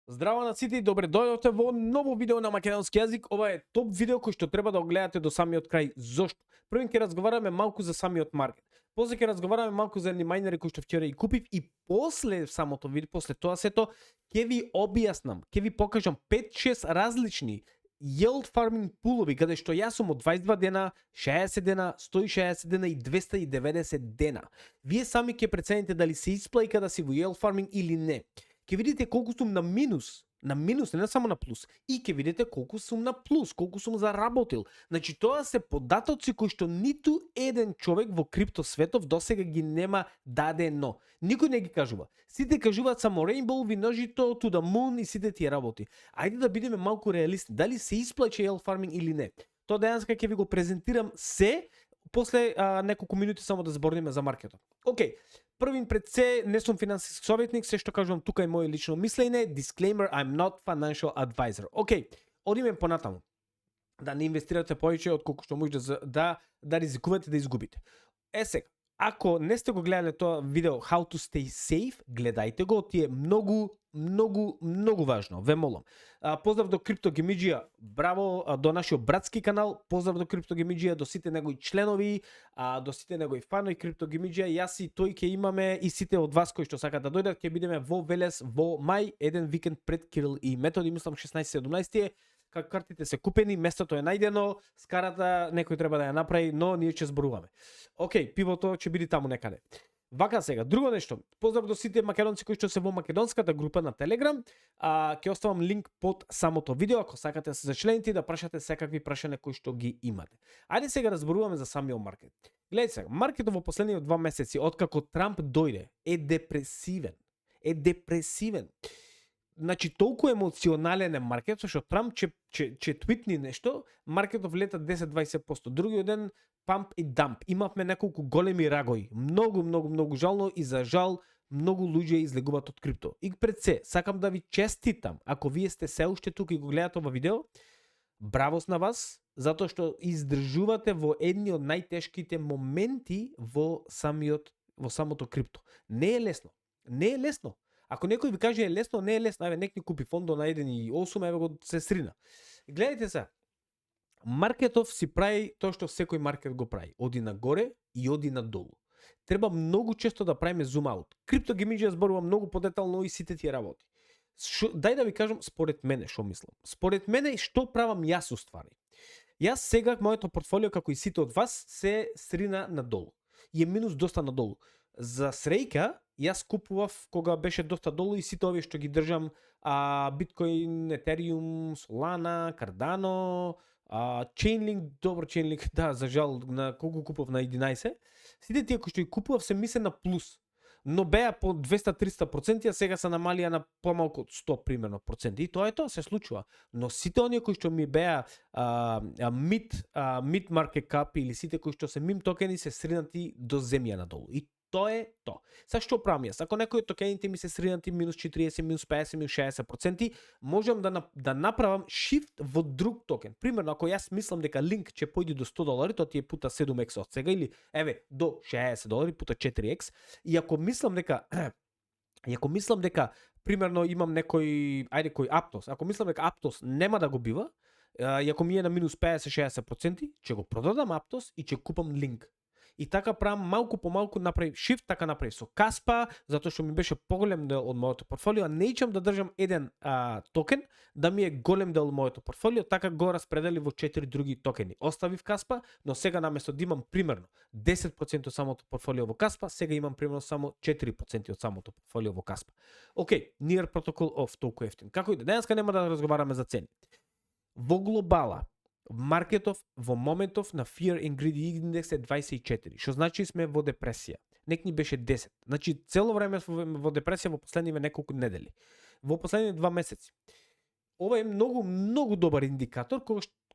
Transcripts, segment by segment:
Здраво на сите и добре дојдовте во ново видео на македонски јазик. Ова е топ видео кој што треба да го гледате до самиот крај. Зошто? Првен ќе разговараме малку за самиот маркет. После ќе разговараме малку за едни мајнери кои што вчера и купив и после самото видео, после тоа сето ќе ви објаснам, ќе ви покажам 5-6 различни yield farming пулови каде што јас сум од 22 дена, 60 дена, 160 дена и 290 дена. Вие сами ќе прецените дали се исплаќа да си во yield farming или не. Ќе видите колку сум на минус, не само на плюс, и ќе видите колку сум на плюс, колку сум заработил. Значи тоа се податоци кои што ниту еден човек во крипто светов досега ги нема дадено. Никој не ги кажува. Сите кажуваат само Rainbow, Виножито, To the Moon и сите тие работи. Ајде да бидеме малку реалисти, дали се исплаќа yield farming или не. Тоа денеска ќе ви го презентирам се, после неколку минути само да зборниме за маркетот. Океј. Првин пред се, не сум финансиски советник, се што кажувам тука е моје лично мислење, disclaimer, I'm not financial advisor. Океј, одиме понатаму. Да не инвестирате повеќе од колку што може да ризикувате да изгубите. Сега, ако не сте го гледале тоа видео How to stay safe, гледајте го, тие многу важно, ве молам. Поздрав до Крипто Гемиџија, браво до нашиот братски канал, поздрав до Крипто Гемиџија, до сите негови членови, до сите негови фанови Крипто Гемиџија, јас и тој ќе имаме и сите од вас кои што сакаат да дојдат, ќе бидеме во Велес во мај, еден викенд пред Кирил и Методи, мислам 16-17. Как картите се купени, местото е најдено, скарата некој треба да ја направи, но ние ќе зборуваме. Океј, пивото ќе биде таму некаде. Вака сега, друго нешто. Поздрав до сите македонци кои што се во македонската група на Телеграм. Ќе оставам линк под самото видео ако сакате да се зачлените и да прашате секакви прашања кои што ги имате. Ајде сега разборуваме за самиот маркет. Гледајте сега, маркетот во последниот 2 месеци откако Трамп дојде е депресивен. Значи толку емоционален е маркетот што Трамп че твитни нешто, маркетот влета 10-20%. Другиот ден памп и дамп. Имавме неколку големи рагои. Многу жално и за жал многу луѓе излегуваат од крипто. И пред се, сакам да ви честитам, ако вие сте се уште тука и го гледате ова видео, бравос на вас, затоа што издржувате во едни од најтешките моменти во самото крипто. Не е лесно. Ако некој ви каже е лесно, не е лесно. Еве нек ни купи фондо на 1.8, еве го се срина. Гледайте се. Маркетов си прави тоа што секој маркет го прави. Оди нагоре и оди надолу. Треба многу често да правиме зум аут. Крипто Гемиџија зборува многу подетално и сите тие работи. Дај да ви кажам според мене што мислам. Според мене што правам јас уствари. Јас сега моето портфолио како и сите од вас се срина надолу. И е минус доста надолу. За среќа, јас купував кога беше доста долу и сите овие што ги држам, Биткоин, Етериум, Солана, Кардано, Chainlink, добро Chainlink, да, за жал, на колку купував на 11. Сите тие кои што ги купував се мисле на плюс. Но беа по 200-300%, а сега се намалија на помалку од 100 примерно проценти. И тоа се случува. Но сите оние кои што ми беа mid market cap или сите кои што се мим токени се сринати до земја надолу. И тоа е тоа. Са што правам јас? Ако некој од токените ми се сринати минус 40, минус 50, минус 60%, можам да направам shift во друг токен. Примерно, ако јас мислам дека Link ќе појде до $100, тоа ти е пута 7x од сега, или еве до $60 пута 4x, и ако мислам дека примерно имам некој Aptos, ако мислам дека Aptos нема да го бива, и ако ми е на минус 50-60%, ќе го продадам Aptos и ќе купам Link. И така правам малку по малку, направи shift, така направи со Каспа, затоа што ми беше поголем дел од моето портфолио, не ичам да држам еден токен, да ми е голем дел од моето портфолио, така го распредели во 4 други токени. Оставив Каспа, но сега наместо да имам примерно 10% од самото портфолио во Каспа, сега имам примерно само 4% од самото портфолио во Каспа. Океј, Near Protocol of толку ефтин. Како и денеска нема да разговараме за цени. Во глобала, маркетов во моментов на Fear and Greed Index е 24, што значи сме во депресија. Нек ни беше 10. Значи цело време во депресија во последниве неколку недели. Во последните 2 месеци. Ова е многу добар индикатор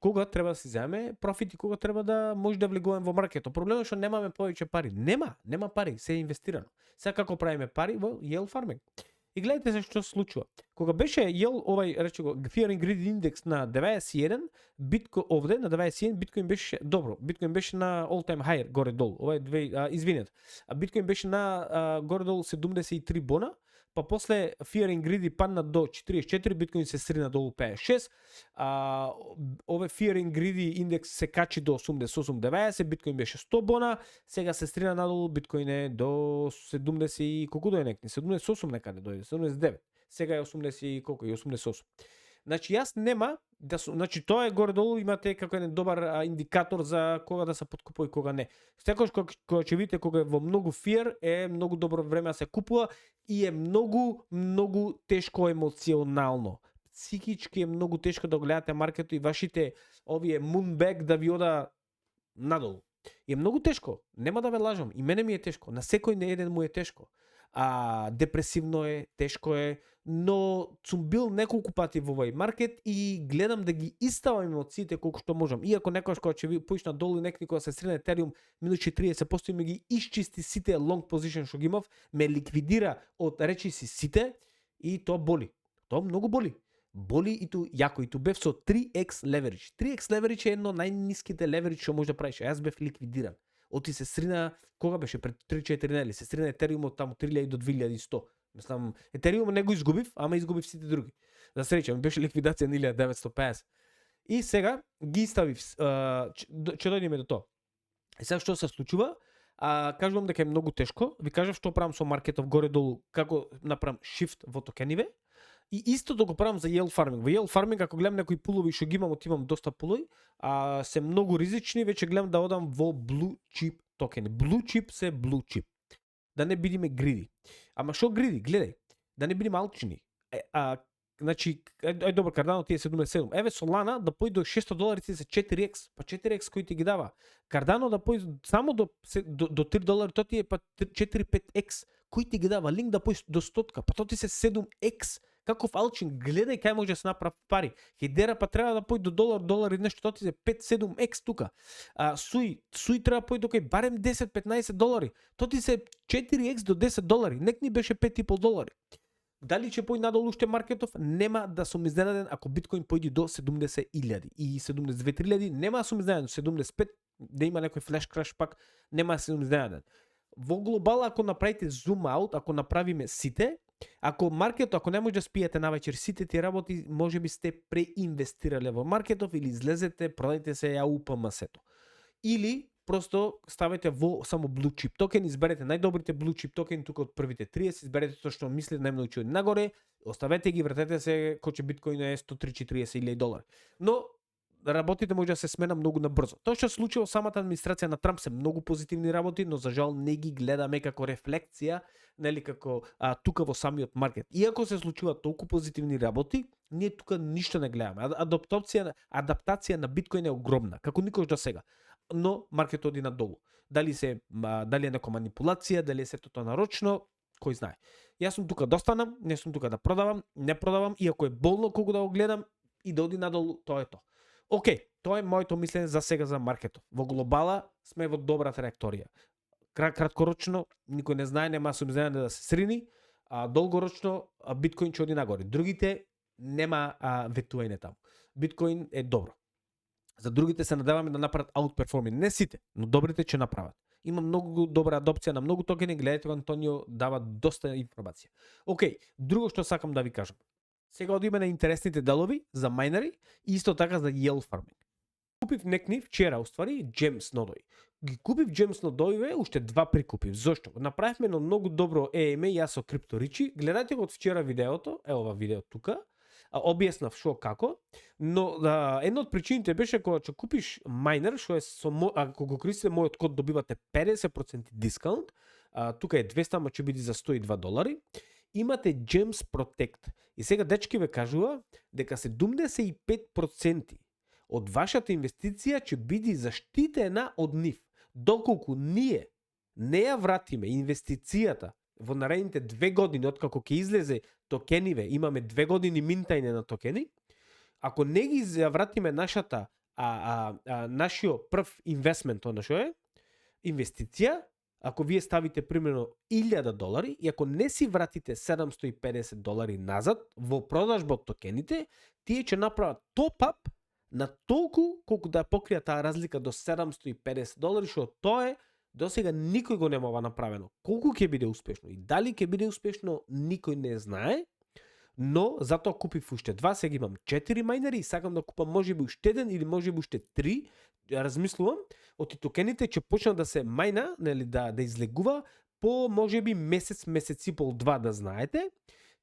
кога треба да се земе профит и кога треба да може да влегуваме во маркетот. Проблемот е што немаме повеќе пари. Нема пари, се е инвестирано. Сега како правиме пари во yield farming. И гледайте се што се случува. Кога беше рече го Fear and Greed Index на 91, Биткоин овде на 91, Биткоин беше Биткоин беше на all time high горе долу. Ова е извинете. Биткоин беше на горе долу 73 бона, па после Fear and Greedy падна до 44, биткоин се срина долу 56, ове Fear and Greedy индекс се качи до 88-90, биткоин беше 100 бона, сега се срина надолу, биткоин е до 70 и колку дојде некни, 78 некаде дојде, 79, сега е 80 и колку, и 88. Значи јас нема да значи тоа е горе-долу, имате како еден добар индикатор за кога да се подкупува и кога не. Секогаш кога ќе видите кога е во многу фиер, е многу добро време да се купува и е многу тешко емоционално. Психички е многу тешко да гледате маркетот и вашите овие moonback да ви ода надолу. И е многу тешко, нема да ве лажам, и мене ми е тешко, на секој еден му е тешко. Депресивно е, тешко е, но сум бил неколку пати во овој маркет и гледам да ги иставам емоциите колку што можам. Иако некојаш кога ќе ви поиш надолу и некој кога се средне Ethereum минус 40% ми ги исчисти сите long position што ги имав, ме ликвидира од речи си сите и тоа боли. Тоа многу боли. Боли и ту јако, и ту бев со 3x leverage. 3x leverage е едно најниските leverage што може да правиш. Јас бев ликвидиран. Оти се срина, кога беше пред 3-4 недели, се срина Ethereum од таму 3000 до 2100. Мислам, Ethereum не го изгубив, ама изгубив сите други. За среќа, ми беше ликвидација на 1950. И сега ги ставив, ќе дојдеме до тоа. И сега што се случува? Кажувам дека е многу тешко. Ви кажав што правам со маркетов горе-долу, како направам shift во токениве. И истото го правам за yield farming. Во yield farming, ако гледам некои пулови што ги имам, отивам доста пулови, се многу ризични, веќе гледам да одам во blue chip токени. Blue chip се blue chip. Да не бидиме гриди. Ама што гриди? Гледај, да не бидиме алчни. Значи, добро, Cardano ти е 77. Еве Solana да појде до $600 ти се 4x, па 4x кој ти ги дава. Cardano да појде само до $3, тоа ти е па 4-5x. Кој ти ги дава? Линк да појде до 100, па тоа ти се 7x. Каков алчин, гледај кај може да се направи пари. Хедера па треба да појде до $1 и нешто, тоа ти се 5-7x тука. Суи треба појде до кај барем $10-15. Тоа ти се 4x до $10. Нек ни беше $5,5. Дали ќе појде надолу уште маркетов? Нема да сум изненаден ако биткоин појде до 70,000 и 72,000, нема да сум изненаден. 75 да има некој флеш краш пак, нема да сум изненаден. Во глобал, ако направите zoom out, ако направиме сите, ако маркетот, ако не може да спиете навечер сите ти работи, може би сте преинвестирале во маркетов или излезете, продајте се ја УПМС-то. Или просто ставете во само blue chip токен, изберете најдобрите blue chip токени тука од првите 30, изберете тоа што мислите најмногу ќе оди нагоре, оставете ги, вратете се кој ќе биткоин е $130,000. Но работите може да се смена многу набрзо. Тоа што се случило самата администрација на Трамп се многу позитивни работи, но за жал не ги гледаме како рефлекција, нели како тука во самиот маркет. Иако се случуваат толку позитивни работи, ние тука ништо не гледаме. Адаптација на биткоин е огромна, како никош до сега. Но маркетот оди надолу. Дали е некоја манипулација, дали е сето тоа нарочно, кој знае. Јас сум тука да останам, не сум тука да продавам, не продавам, иако е болно колку да го гледам и да оди надолу, тоа е тоа. Океј, тоа е моето мислење за сега за маркетот. Во глобала сме во добра траекторија. Краткорочно, никој не знае, нема сум изненаден да се срини, долгорочно биткоин ќе оди нагоре. Другите нема ветување таму. Биткоин е добро. За другите се надеваме да направат outperforming. Не сите, но добрите ќе направат. Има многу добра адопција на многу токени, гледате во Антонио дава доста информација. Океј, друго што сакам да ви кажам. Сега одиме на интересните делови за майнери и исто така за yield farming. Купив некни вчера, уствари, Gems нодои. Ги купив Gems нодоиве, уште два прикупив. Зошто? Направивме едно многу добро EMA, јас со крипторичи. Гледајте го од вчера видеото, ова видео тука. Објаснав шо како, но една од причините беше кога ќе купиш майнер, што е ако го користите мојот код добивате 50% дискаунт. Тука е 200, ама ќе биде за $102. Имате Gems Protect. И сега дечки ве кажува дека 75% од вашата инвестиција ќе биде заштитена од нив. Доколку ние не ја вратиме инвестицијата во наредните 2 години, откако ќе излезе токениве, имаме 2 години минтајне на токени, ако не ги вратиме нашата нашиот прв инвестмент, она што е инвестиција, ако вие ставите примерно $1,000 и ако не си вратите $750 назад во продажба од токените, тие ќе направат топ-ап на толку колку да покријат таа разлика до $750, што тоа е Досега никој го нема ова направено. Колку ќе биде успешно и дали ќе биде успешно, никој не знае. Но затоа купив уште 2, сега имам 4 мајнери и сакам да купам можеби уште 1 или можеби уште 3. Размислувам, оти токените ќе почнат да се мајна, нели да излегува по можеби месец и пол, 2, да знаете.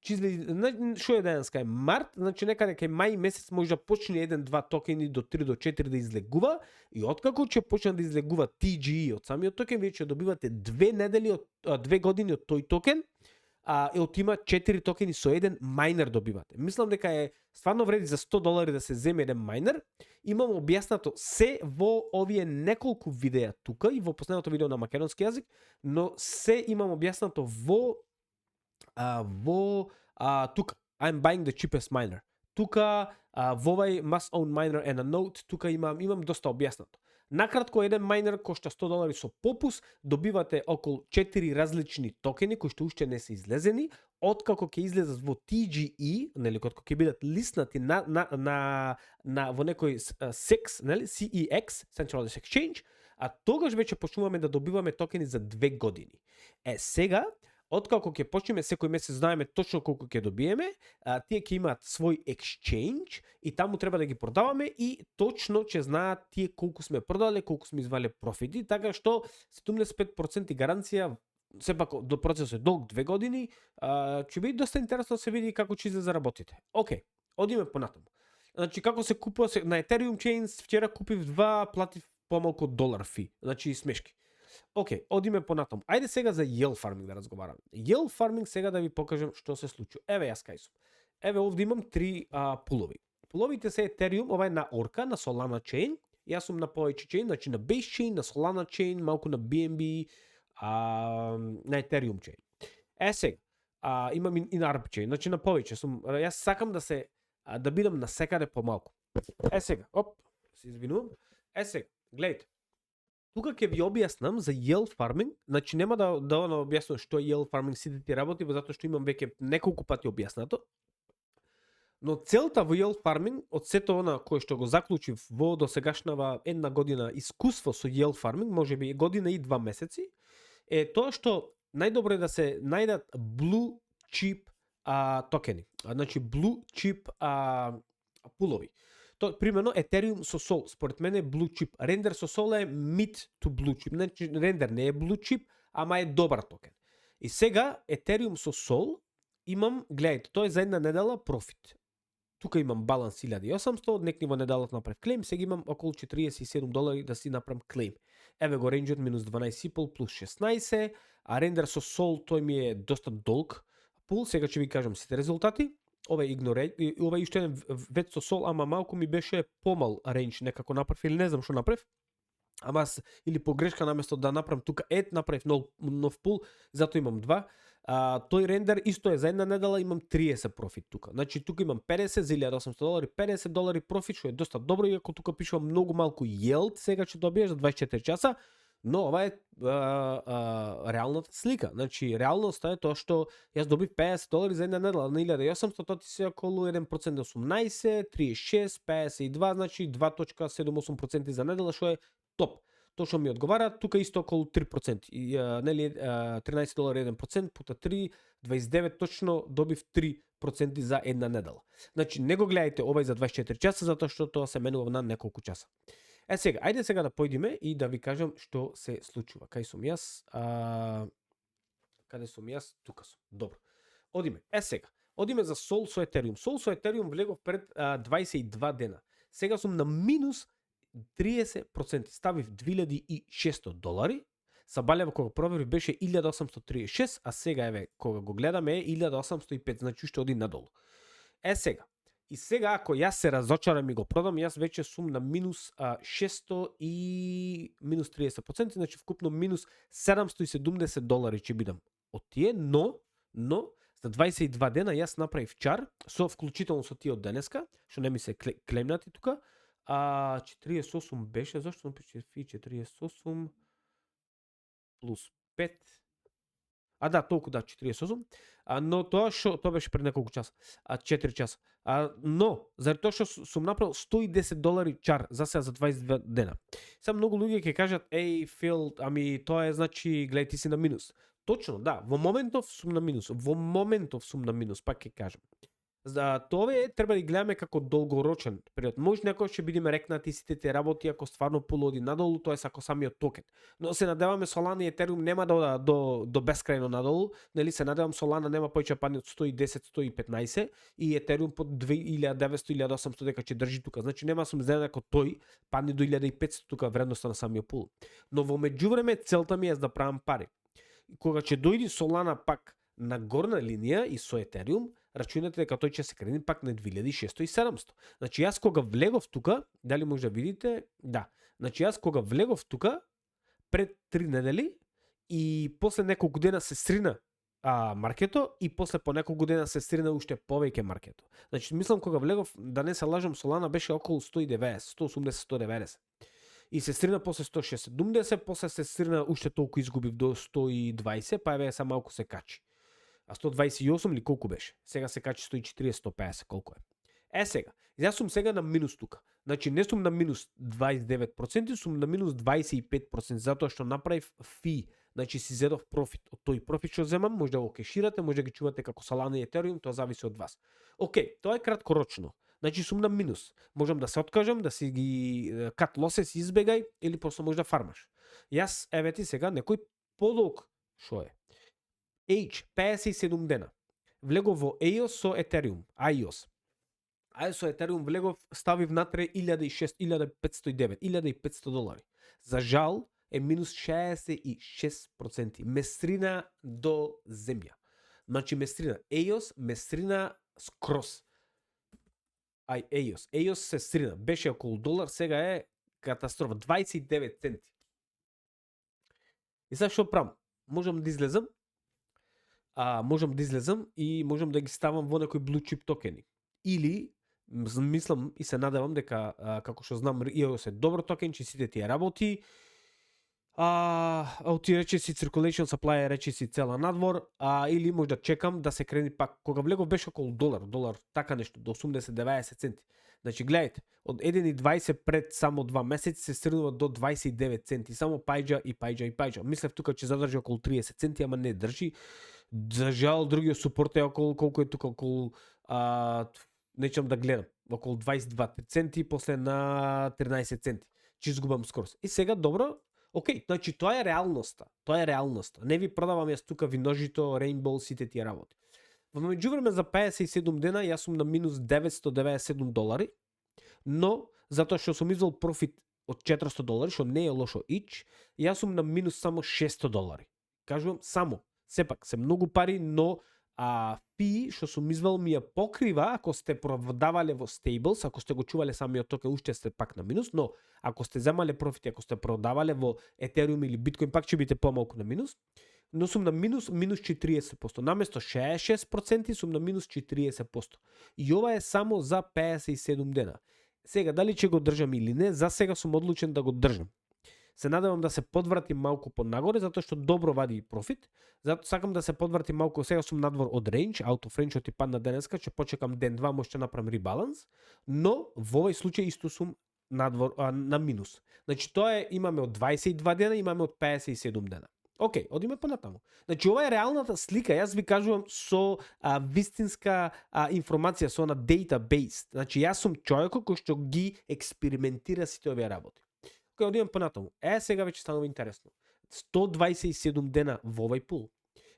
Што е денеска? Е март, значи некаде кај мај месец може да почне 1-2 токени до 3 до 4 да излегува и откако ќе почне да излегува TGE од самиот токен, вие ќе добивате 2 години од тој токен. И од има 4 токени со еден мајнер добивате. Мислам дека е стварно вреди за $100 да се земе еден мајнер. Имам објаснато се во овие неколку видеа тука и во последното видео на македонски јазик, но се имам објаснато во тука. I'm buying the cheapest miner. Тука во овај must own miner and a note, тука имам доста објаснато. Накратко, еден мајнер кошта $100 со попус, добивате околу 4 различни токени кои што уште не се излезени, откако ќе излезат во TGE, нели, кога ќе бидат лиснати во некој SEX, нели, CEX, Centralized Exchange, а тогаш веќе почнуваме да добиваме токени за 2 години. Сега, откако ќе почнеме секој месец знаеме точно колку ќе добиеме, тие ќе имаат свој exchange и таму треба да ги продаваме и точно ќе знаат тие колку сме продале, колку сме извале профити, така што 75% гаранција, сепак до процесот е долг 2 години, ќе биде доста интересно да се види како ќе заработите. Океј, одиме понатаму. Значи како се купува на Ethereum Chains, вчера купив 2, платив помалку од $1 фи, значи смешки. Океј, одиме понатаму. Ајде сега за yield farming да разговараме. Yield farming сега да ви покажам што се случи. Еве јас кај сум. Еве овде имам 3 пулови. Пуловите се Ethereum, ова е на Orca, на Solana Chain. Јас сум на повеќе chain, значи на Base Chain, на Solana Chain, малку на BNB, на Ethereum Chain. Сега, имам и на ARB Chain, значи на повеќе сум. Јас сакам да бидам на секаде помалку. Сега, се извинувам. Сега, гледайте. Тука ќе ви објаснам за yield farming, значи нема да објаснам што е yield farming, сите ти работи, затоа што имам веќе неколку пати објаснато. Но целта во yield farming, од сето она кое што го заклучив во досегашнава 1 година искуство со yield farming, можеби година и 2 месеци, е тоа што најдобро е да се најдат blue chip токени. Значи blue chip пулови. Примерно Ethereum со Sol, според мене blue chip. Render со Sol е mid to blue chip. Значи Render не е blue chip, ама е добар токен. И сега Ethereum со Sol имам, гледајте, тоа е за една недела профит. Тука имам баланс 1800, од некни во неделата направив клейм, сега имам околу $47 да си направам клейм. Еве го рейнџот минус 12,5 плюс 16, а Render со Sol тој ми е доста долг пул, сега ќе ви кажам сите резултати. Ова е уште еден вет со Sol, ама малку ми беше помал рейндж некако направив или не знам што направив. Ама или погрешка наместо да направам тука направив нов пул, затоа имам 2. Тој рендер исто е за една недела, имам 30 профит тука. Значи тука имам 50 за $1,800, $50 профит, што е доста добро, иако тука пишува многу малку yield, сега ќе добиеш за 24 часа. Но ова е реалната слика. Значи, реалноста е тоа што јас добив $50 за една недела на 1800, тоа ти се околу 1% 18, 36, 52, значи 2.78% за недела, што е топ. Тоа што ми одговара, тука исто околу 3%. Нели $13 1% пута 3, 29, точно добив 3% за една недела. Значи, не го гледајте овај за 24 часа, затоа што тоа се менува на неколку часа. Сега, ајде сега да појдеме и да ви кажам што се случува. Кај сум јас? Каде сум јас? Тука сум. Добро. Одиме. Сега. Одиме за Sol со Ethereum. Sol со Ethereum влегов пред 22 дена. Сега сум на минус 30%. Ставив $2,600. Сабалева кога проверив беше 1836, а сега еве кога го гледаме е 1805, значи уште оди надолу. Сега. И сега ако јас се разочарам и го продам, јас веќе сум на минус 600 и минус 30%, значи вкупно минус $770 ќе бидам од тие, но за 22 дена јас направив чар, со вклучително со тие од денеска, што не ми се клемнати тука, 48 беше, зашто напише 48 плюс 5, А да, толку да, 48. Но тоа беше пред неколку часа. 4 часа. Но заради тоа што сум направил $110 чар за сега за 22 дена. Сега многу луѓе ќе кажат, еј Фил, ами тоа е значи гледај ти си на минус. Точно, да, во моментов сум на минус, пак ќе кажам. За тоа треба да гледаме како долгорочен период. Може некој ќе бидеме рекнати сите те работи ако стварно полоди надолу, тоа е ако самиот токен. Но се надеваме Solana и Ethereum нема да до бескрајно надолу, нели се надевам Solana нема повеќе пани од 110-115 и Ethereum под 2900-1800 дека ќе држи тука. Значи нема сум знаен ако тој падне до 1500 тука вредноста на самиот пул. Но во меѓувреме целта ми е да правам пари. Кога ќе дојди Solana пак на горна линија и со Ethereum, рачунате дека тој ќе се крени пак на 2600 и 700. Значи јас кога влегов тука, дали може да видите? Да. Значи јас кога влегов тука пред 3 недели и после неколку дена се срина маркето и после по неколку дена се срина уште повеќе маркето. Значи мислам кога влегов, да не се лажам, Solana беше околу 190, 180-190. И се срина после 160, после се срина уште толку изгубив до 120, па еве само малку се качи. 128 или колку беше? Сега се качи 140-150, колку е? Сега. Јас сум сега на минус тука. Значи не сум на минус 29%, сум на минус 25%, затоа што направив фи. Значи си зедов профит. Од тој профит што земам, може да го кеширате, може да ги чувате како Solana и Ethereum, тоа зависи од вас. Океј, тоа е краткорочно. Значи сум на минус. Можам да се откажам, да си ги cut losses избегај или просто може да фармаш. Јас еве ти сега некој подолг што е. 57 дена. Влегов во EOS со Ethereum, EOS со Ethereum влегов, ставив натре 1509, $1500. За жал е минус 66%. Местрина до земја. Значи местрина. EOS местрина скрос. EOS се срина. Беше околу $1, сега е катастрофа. 29 центи. И сега што правам? Можам да излезам и можам да ги ставам во некои blue chip токени. Или мислам и се надевам дека како што знам EOS е добро токен, че сите тие работи. Ти рече си circulation supply, рече си цела надвор, или може да чекам да се крени пак. Кога влегов беше околу $1, така нешто, до 80-90 центи. Значи гледајте, од 1,20 пред само 2 месеци се стрнува до 29 центи. Само пајџа. Мислев тука ќе задржи околу 30 центи, ама не држи. За жал, другиот супорт е околу, колку е тука, околу, нечам да гледам, околу 22 центи, после на 13 центи. Че изгубам скорост. И сега, добро, окей, значи тоа е реалноста. Не ви продавам јас тука виножито, Rainbow, сите тие работи. Во меѓувреме за 57 дена јас сум на минус $997, но затоа што сум извел профит од $400, што не е лошо ич, јас сум на минус само $600. Кажувам само, сепак се многу пари, но фи што сум извел ми ја покрива ако сте продавале во Stables, ако сте го чувале самиот токен, уште сте пак на минус, но ако сте земале профити, ако сте продавале во Ethereum или Bitcoin, пак ќе бидете помалку на минус. Но сум на минус 40%. Наместо 66% сум на минус 40%. И ова е само за 57 дена. Сега, дали ќе го држам или не, за сега сум одлучен да го држам. Се надевам да се подврати малку поднагоре, затоа што добро вади профит. Затоа сакам да се подврати малку, сега сум надвор од range, out of range ти падна денеска, ќе почекам ден-два, може ќе направам ребаланс, но во овој случај исто сум надвор на минус. Значи тоа е, имаме од 22 дена, имаме од 57 дена. Океј, одиме понатаму. Значи ова е реалната слика, јас ви кажувам со вистинска информација, со на database. Значи јас сум човекот кој што ги експериментира сите овие работи. Кога одиме понатаму, сега веќе станува интересно. 127 дена во овој пул.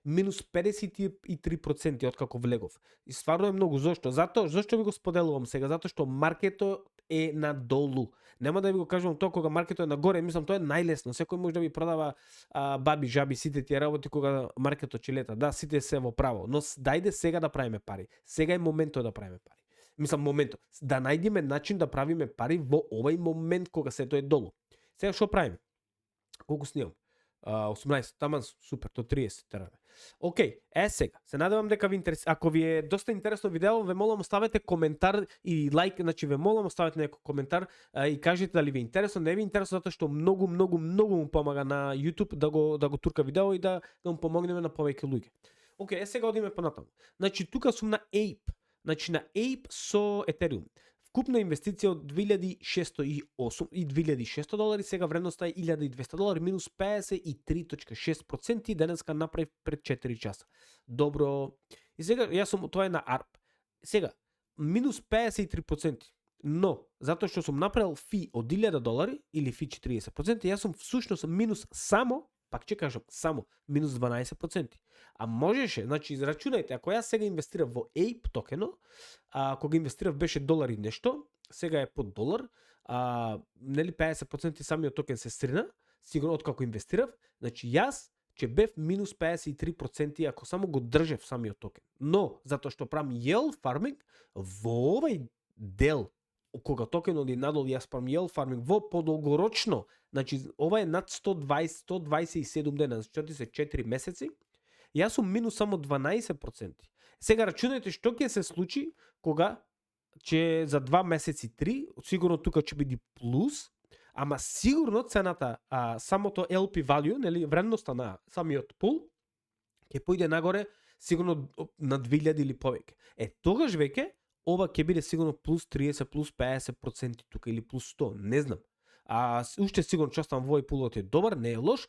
Минус 53% од како влегов. И стварно е многу. Зошто? Зошто ви го споделувам сега? Затоа што маркето е надолу. Нема да ви го кажувам тоа кога маркето е нагоре, мислам тоа е најлесно. Секој може да ви продава баби, жаби, сите тие работи кога маркето ќе лета. Да, сите се во право, но дајде сега да правиме пари. Сега е моментот да правиме пари. Мислам моментот. Да најдеме начин да правиме пари во овој момент кога сето е долу. Сега што правиме? Колку снимам? 18, таман супер, до 30 тераме. Океј, сега, се надевам дека ви ако ви е доста интересно видео, ве молам оставете коментар и лайк, значи ве молам оставете некој коментар и кажете дали ви е интересно, не ви е интересно затоа што многу му помага на YouTube да го турка видео и да му помогнеме на повеќе луѓе. Океј, сега одиме понатаму. Значи тука сум на Ape. Значи на Ape со Ethereum. Вкупна инвестиција од 2608 и 2600 долари, сега вредноста е 1200 долари, минус 53.6%, денеска направив пред 4 часа. Добро. И сега, јас сум, тоа е на ARP. Сега, минус 53%, но, затоа што сум направил фи од 1000 долари, или фи 40%, јас сум всушност минус само, пак ќе кажам, само минус 12%. А можеше, значи израчунајте, ако јас сега инвестирав во Ape токено, ако го инвестирав беше долар и нешто, сега е под долар, нели 50% самиот токен се срина, сигурно откако инвестирав, значи јас ќе бев минус 53% ако само го држев самиот токен. Но, затоа што правам yield farming, во овај дел, кога токенот е надол, јас правам yield farming во подолгорочно, значи ова е над 127 дена, значи се 4 месеци, јас сум минус само 12%. Сега рачунајте што ќе се случи кога ќе за 2 месеци 3, сигурно тука ќе биде плюс, ама сигурно цената, самото LP value, нели вредноста на самиот пул ќе поиде нагоре сигурно на 2000 или повеќе. Тогаш веќе ова ќе биде сигурно плюс 30, плюс 50% тука или плюс 100, не знам. Уште сигурно че оставам во овој пулот е добар, не е лош,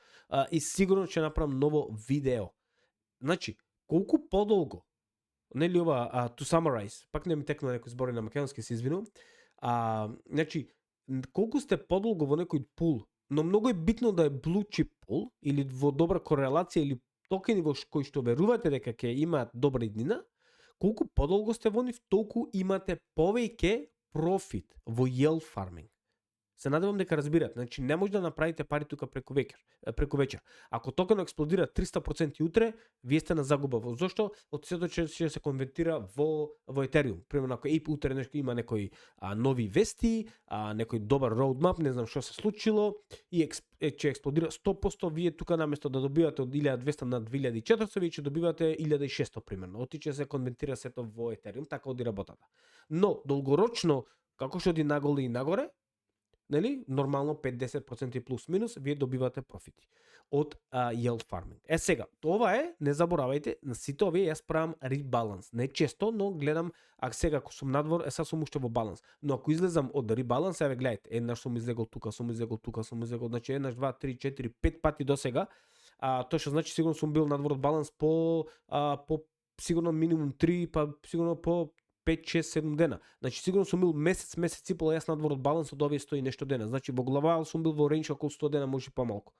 и сигурно ќе направам ново видео. Значи, колку подолго, нели ова, to summarize, пак не ми текна некој збори на македонски, се извинувам, значи, колку сте подолго во некој пул, но многу е битно да е blue chip пул, или во добра корелација, или токени во кои што верувате дека ќе имаат добра иднина, колку подолго сте во нив, толку имате повеќе профит во yield farming. Се надевам дека разбирате, значи не може да направите пари тука преку вечер. Ако токенот експлодира 300% утре, вие сте на загуба. Зошто? Од сето ќе се конвертира во Ethereum. Примерно ако Ape утре нешто има некои нови вести, некој добар roadmap, не знам што се случило и ќе експлодира 100%, вие тука наместо да добивате од 1200 на 2400, вие ќе добивате 1600 примерно. Отиче се конвертира сето во Ethereum, така оди работата. Но долгорочно, како што оди наголе и нагоре, нели, нормално 5-10% плюс минус, вие добивате профити од yield farming. Сега, това е, не заборавајте, на сите овие јас правам ребаланс. Не често, но гледам, сега ако сум надвор, сега сум уште во баланс. Но ако излезам од ребаланс, еве гледате, еднаш сум излегол тука, значи еднаш, 2, 3, 4, 5 пати до сега, тоа што значи сигурно сум бил надвор од баланс по сигурно минимум 3, па сигурно по 5, 6, 7 дена. Значи сигурно сум бил месец и пол јас надвор од баланс од овие 100 и нешто дена. Значи во глава сум бил во ренч околу 100 дена, може помалку.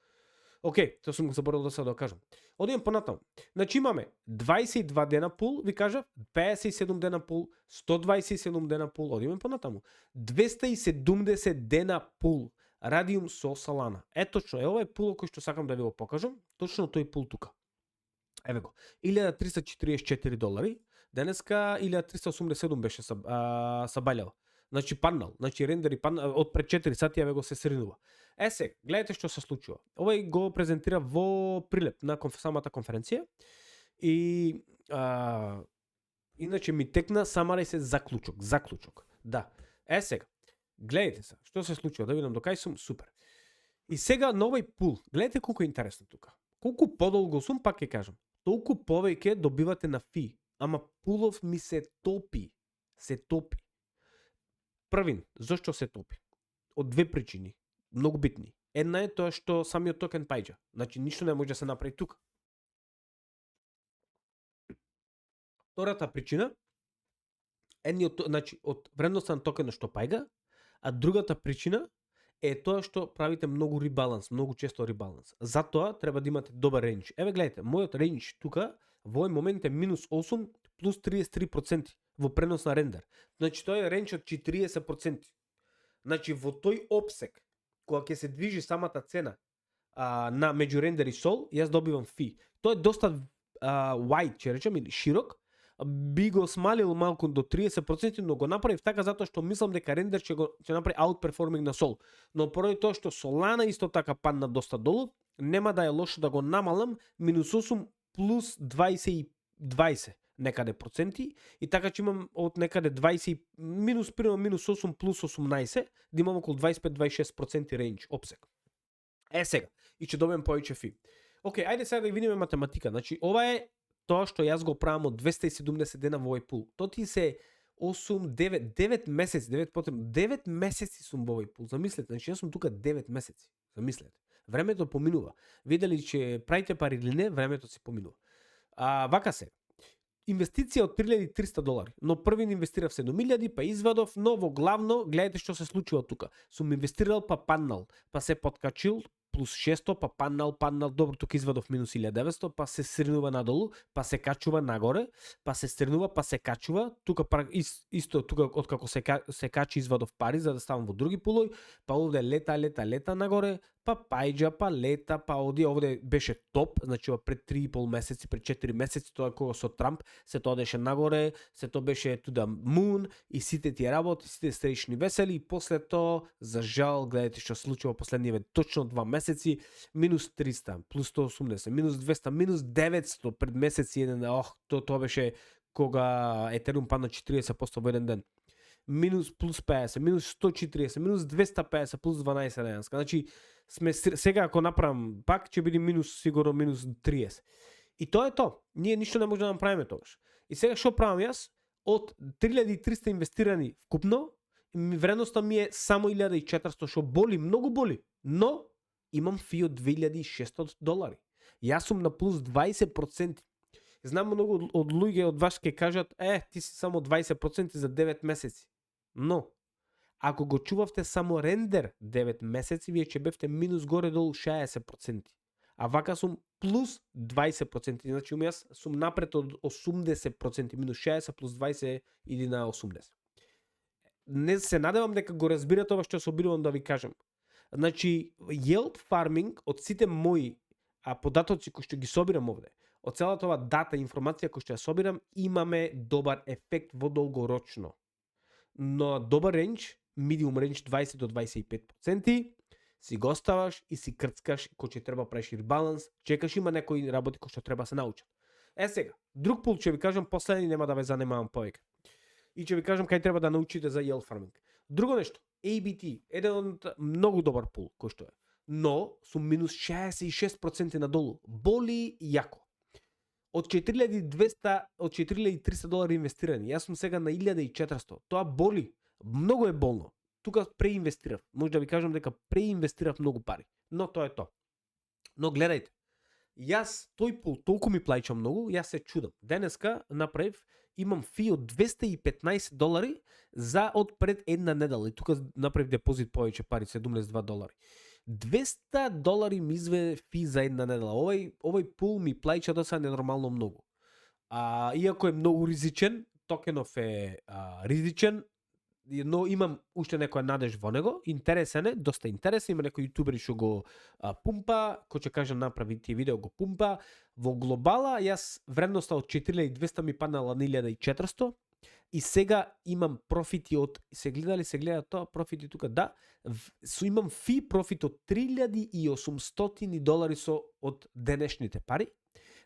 Океј, тоа сум го заборавил да се да кажам. Одиме понатаму. Значи имаме 22 дена пул, ви кажав, 57 дена пул, 127 дена пул, одиме понатаму. 270 дена пул. Радиум со Solana. Точно, ова е пулот кој што сакам да ви го покажам. Точно тој пул тука. Еве го. 1344 долари. Денеска 1387 беше сабалјал. Значи паднал, значи рендери паднал, од пред 4 сати ја го се сринува. Сега, гледате што се случува. Овој го презентира во прилеп на самата конференција и иначе ми текна самарај се заклучок. Да. Сега, гледате се, што се случува, да видам докај сум, супер. И сега на овој пул, гледате колку е интересно тука. Колку подолго сум, пак ќе кажам, толку повеќе добивате на фи. Ама пулов ми се топи. Првин, зашто се топи? Од две причини, многу битни. Една е тоа што самиот токен паѓа. Значи ништо не може да се направи тука. Втората причина, значи од вредноста на токенот што паѓа, а другата причина е тоа што правите многу ребаланс, многу често ребаланс. Затоа треба да имате добар рейндж. Еве гледате, мојот рейндж тука во овој момент е минус 8 плюс 33% во пренос на рендер. Значи тој е рейндж од 40%. Значи во тој обсек, кога ќе се движи самата цена на меѓу рендер и сол, јас добивам фи. Тоа е доста wide, ќе речем, или широк. Би го смалил малку до 30%, но го направив така затоа што мислам дека рендер ќе направи outperforming на сол. Но поради тоа што Solana исто така падна доста долу, нема да е лошо да го намалам минус 8 плюс 20 некаде проценти и така ќе имам од некаде 20 минус 8 плюс 18 да имам околу 25-26% рейндж обсек. Сега, и ќе добием повеќе фи. Океј, ајде сега да видиме математика. Значи, ова е тоа што јас го правам од 270 дена во овој пул. Тоа ти се 9 месеци, 9 месеци сум во овој пул. Замислете, значи јас сум тука 9 месеци. Замислете. Времето поминува. Видели че правите пари или не, времето си поминува. Вака се. Инвестиција од $3,300, но први инвестирав 7,000, па извадов, но во главно, гледате што се случува тука. Сум инвестирал, па паднал, па се подкачил, плюс 600, па паднал, добро, тука извадов минус 1900, па се сринува надолу, па се качува нагоре, па се стрнува, па се качува, тука исто, тука откако се качи извадов пари, за да ставам во други пулој, па овде лета нагоре, па пајџа, па лета, па овде беше топ, значи пред 3,5 месеци, пред 4 месеци, тоа кога со Трамп, се тоа одеше нагоре, се тоа беше to the moon, и сите тие работи, сите стречни весели, и после тоа, за жал, гледате што случува последниве точно 2 месеци, минус 300, плюс 180, минус 200, минус 900 пред месеци еден, тоа беше кога Етериум падна 40% во еден ден. Минус плюс 50, минус 140, минус 250, плюс 12 денеска. Значи, сега ако направам пак, ќе биде минус, сигурно минус 30. И тоа е тоа. Ние ништо не може да направиме тогаш. И сега што правам јас? Од 3300 инвестирани вкупно, вредноста ми е само 1400, што боли, многу боли. Но, имам фи од $2,600. Јас сум на плюс 20%. Знам многу од луѓе од вас ќе кажат, ти си само 20% за 9 месеци. Но, ако го чувавте само рендер 9 месеци, вие ќе бевте минус горе-долу 60%. А вака сум плюс 20%. Значи, јас сум напред од 80%. Минус 60 плюс 20 иди на 80. Не се надевам дека го разбирате ова што се обидувам да ви кажам. Значи, yield farming од сите мои податоци кои што ги собирам овде, од целата ова дата, информација која што ја собирам, имаме добар ефект во долгорочно. Но добар рендж, medium range 20 до 25%, си го оставаш и си крцкаш кој ќе треба правиш ребаланс, чекаш, има некои работи кои што треба се научат. Сега, друг пул ќе ви кажам, последни нема да ве занимавам повеќе. И ќе ви кажам кај треба да научите за yield farming. Друго нешто, ABT, еден од многу добар пул кој што е, но сум минус 66% надолу. Боли јако. Од $4,300 инвестирани, јас сум сега на 1,400. Тоа боли, многу е болно. Тука преинвестирав. Може да ви кажам дека преинвестирав многу пари. Но тоа е тоа. Но гледајте, јас тој пул толку ми плаќа многу, јас се чудам. Денеска направив, имам фи од $215 за од пред една недела. И тука направив депозит повеќе пари, $72. $200 ми изведе фи за една недела. Овој пул ми плаќа да се ненормално многу. Иако е многу ризичен, токенов е ризичен, но имам уште некоја надеж во него. Интересен е, доста интересен, има некои јутубери што го пумпа, кој ќе каже направи тие видео го пумпа. Во глобала јас вредноста од 4200 ми паднала на 1400 и сега имам профити од, се гледа тоа профити тука, да, имам фи профит од $3,800 со од денешните пари.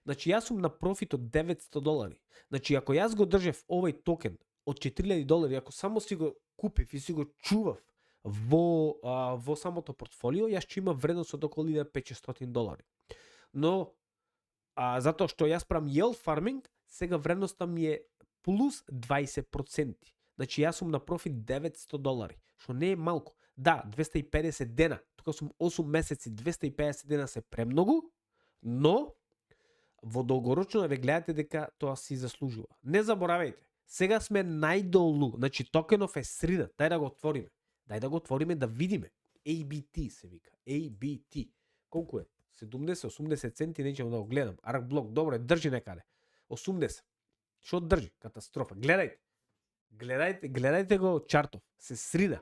Значи јас сум на профит од $900. Значи ако јас го држев овој токен од $4,000, ако само си го купив и си го чував во самото портфолио, јас ќе имам вредност од околу $1,500. Но затоа што јас правам yield farming, сега вредноста ми е плюс 20%. Значи јас сум на профит $900, што не е малку. Да, 250 дена, тука сум 8 месеци, 250 дена се премногу, но во долгорочно ве гледате дека тоа си заслужува. Не заборавајте, сега сме најдолу, значи токенов е срина, дај да го отвориме. Дај да го отвориме да видиме. ABT се вика, ABT. Колку е? 70-80 центи, неќем да го гледам. Арк блок, добро, држи некаде. 80. Што држи? Катастрофа. Гледајте го чартов. Се срина.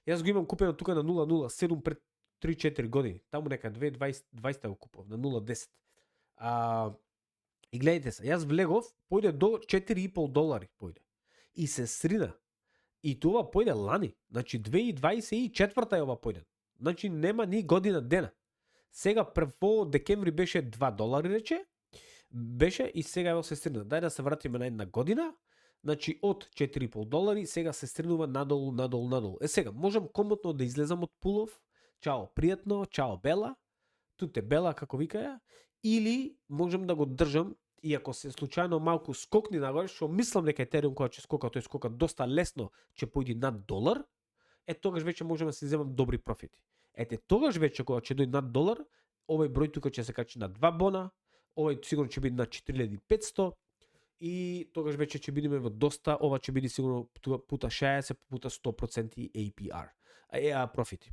Јас го имам купено тука на 0.07 пред 3-4 години. Таму нека 2020 го купов на 0.10. И гледайте се, јас влегов, појде до $4,5 појде. И се срина. И тоа појде лани. Значи 2024 е ова појде. Значи нема ни година дена. Сега прво декември беше $2 рече, беше и сега ево се стрина. Дај да се вратиме на една година. Значи од $4,5 сега се стринува надолу. Сега можам комотно да излезам од пулов. Чао, пријатно, чао Бела. Туте Бела како вика ја, или можам да го држам и ако се случајно малку скокни нагоре, што мислам дека Етериум кога ќе скока, тој скока доста лесно, ќе појде над $1, тогаш веќе можам да си земам добри профити. Тогаш веќе кога ќе дојде над $1, овој број тука ќе се качи на 2 бона, овој сигурно ќе биде на 4500 и тогаш веќе ќе бидеме во доста, ова ќе биде сигурно пута 60, пута 100% APR. Профити.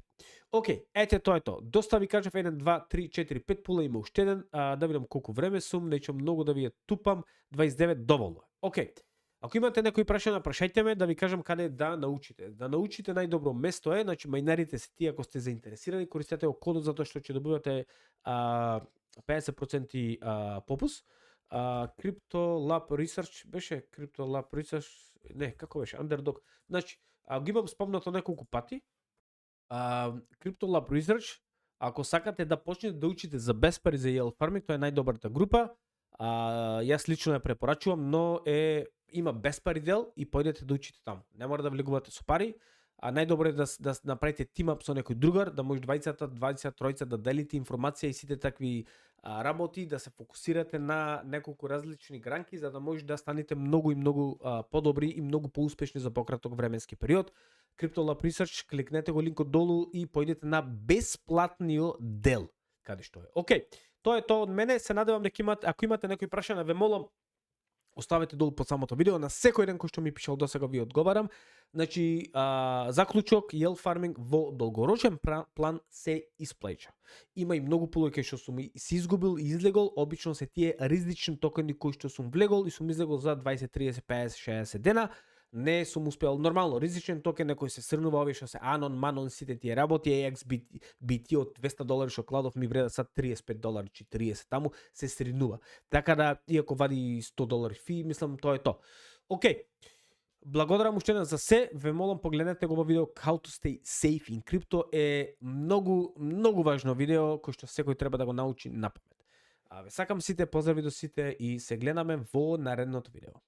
Океј, тоа е тоа. Доста ви кажав 1, 2, 3, 4, 5 пула, има уште еден, да видам колку време сум, неќе многу да ви ја тупам, 29 доволно е. Океј. Ако имате некои прашања, прашајте ме да ви кажам каде да научите. Да научите најдобро место е, значи мајнарите се тие ако сте заинтересирани, користете го кодот затоа што ќе добивате 50% попус. Crypto Lab Research беше Crypto Lab Research, не, како беше? Underdog. Значи, ги имам спомнато неколку пати. Crypto Lab Research, ако сакате да почнете да учите за без пари за yield farming, тоа е најдобрата група. Јас лично ја препорачувам, но има без пари дел и појдете да учите таму. Не мора да влегувате со пари, најдобро е да направите тимап со некој другар, да може 23 да делите информација и сите такви работи, да се фокусирате на неколку различни гранки, за да може да станете многу и многу подобри и многу поуспешни за пократок временски период. Crypto Lab Research, кликнете го линкот долу и појдете на бесплатниот дел, каде што е. Океј, тоа е тоа од мене, се надевам дека ако имате некои прашања, ве молам, оставете долу под самото видео, на секој ден кој што ми пишал досега ви одговарам. Значи, заклучок, yield farming во долгорочен план се исплеќа. Има и многу пулови што сум се изгубил и излегол, обично се тие ризични токени кои што сум влегол и сум излегол за 20, 30, 50, 60 дена. Не сум успел нормално, ризичен токен некој се срнува, овие што се Anon, Manon, сите тие работи, AXBT од $200 што кладов ми вреда сад $35, $40, таму се сринува. Така да, иако вади $100 фи, мислам тоа е тоа. Океј, благодарам уште еднаш за се, ве молам погледнете го во видео How to stay safe in crypto, е многу важно видео кој што секој треба да го научи напамет. Ве сакам сите, поздрави до сите и се гледаме во наредното видео.